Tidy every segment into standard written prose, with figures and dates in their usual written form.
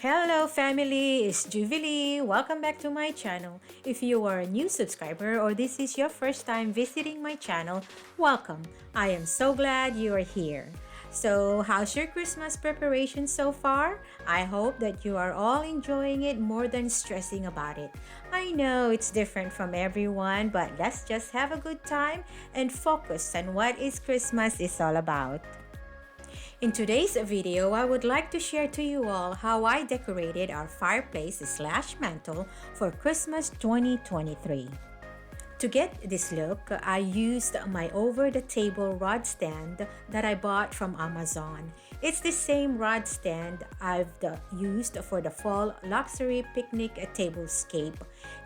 Hello family, it's Jubilee. Welcome back to my channel. If you are a new subscriber or this is your first time visiting my channel, welcome. I am so glad you are here. So, how's your Christmas preparation so far? I hope that you are all enjoying it more than stressing about it. I know it's different from everyone, but let's just have a good time and focus on what is Christmas is all about. In today's video, I would like to share to you all how I decorated our fireplace slash mantle for Christmas 2023. To get this look, I used my over-the-table rod stand that I bought from Amazon. It's the same rod stand I've used for the fall luxury picnic tablescape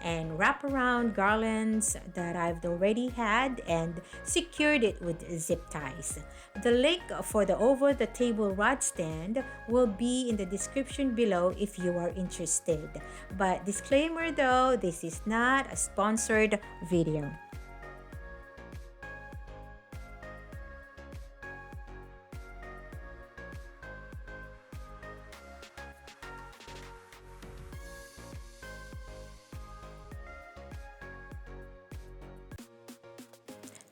and wraparound garlands that I've already had and secured it with zip ties. The link for the over-the-table rod stand will be in the description below if you are interested. But disclaimer though, this is not a sponsored video.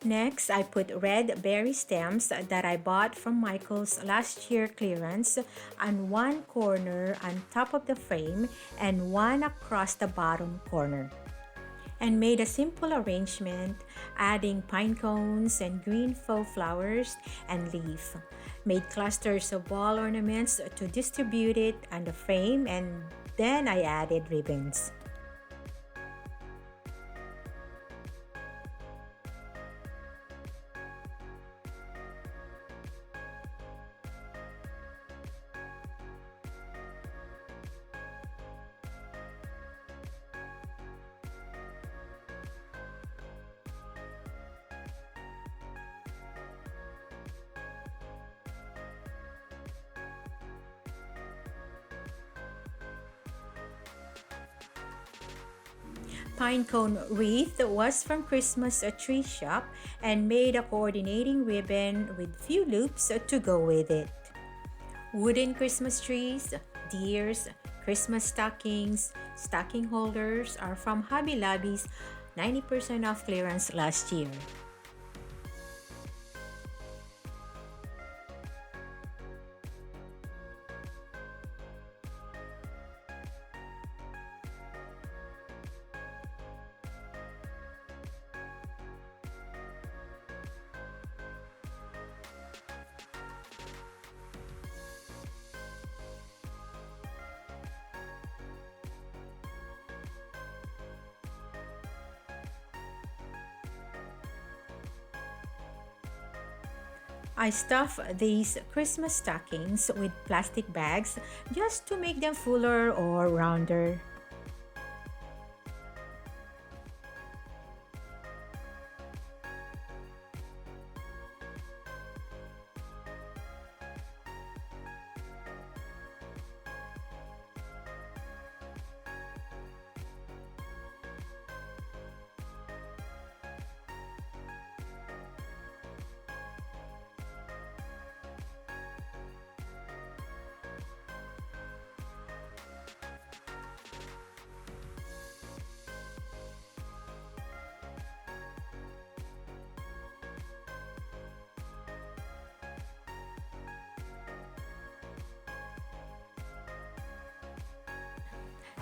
Next, I put red berry stems that I bought from Michael's last year clearance on one corner on top of the frame and one across the bottom corner, and made a simple arrangement, adding pine cones and green faux flowers and leaf. Made clusters of ball ornaments to distribute it on the frame, and then I added ribbons. Pine cone wreath was from Christmas tree shop and made a coordinating ribbon with few loops to go with it. Wooden Christmas trees, deers, Christmas stockings, stocking holders are from Hobby Lobby's 90% off clearance last year. I stuff these Christmas stockings with plastic bags just to make them fuller or rounder.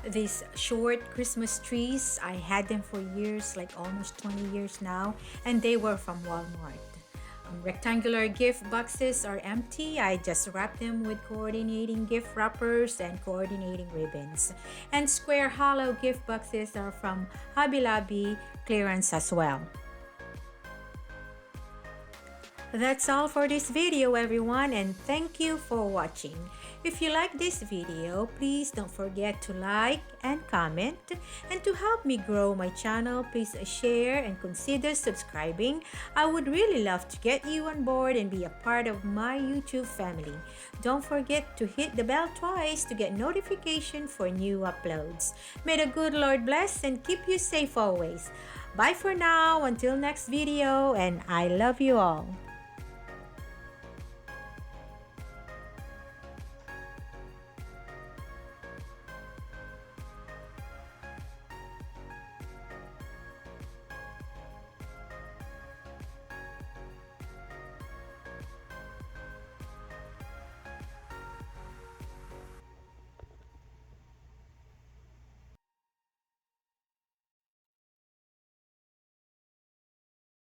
These short Christmas trees, I had them for years, like almost 20 years now, and they were from Walmart. Rectangular gift boxes are empty. I just wrap them with coordinating gift wrappers and coordinating ribbons. And square hollow gift boxes are from Hobby Lobby clearance as well. That's all for this video, everyone, and thank you for watching. If you like this video, please don't forget to like and comment. And to help me grow my channel, please share and consider subscribing. I would really love to get you on board and be a part of my YouTube family. Don't forget to hit the bell twice to get notification for new uploads. May the good Lord bless and keep you safe always. Bye for now, until next video, and I love you all.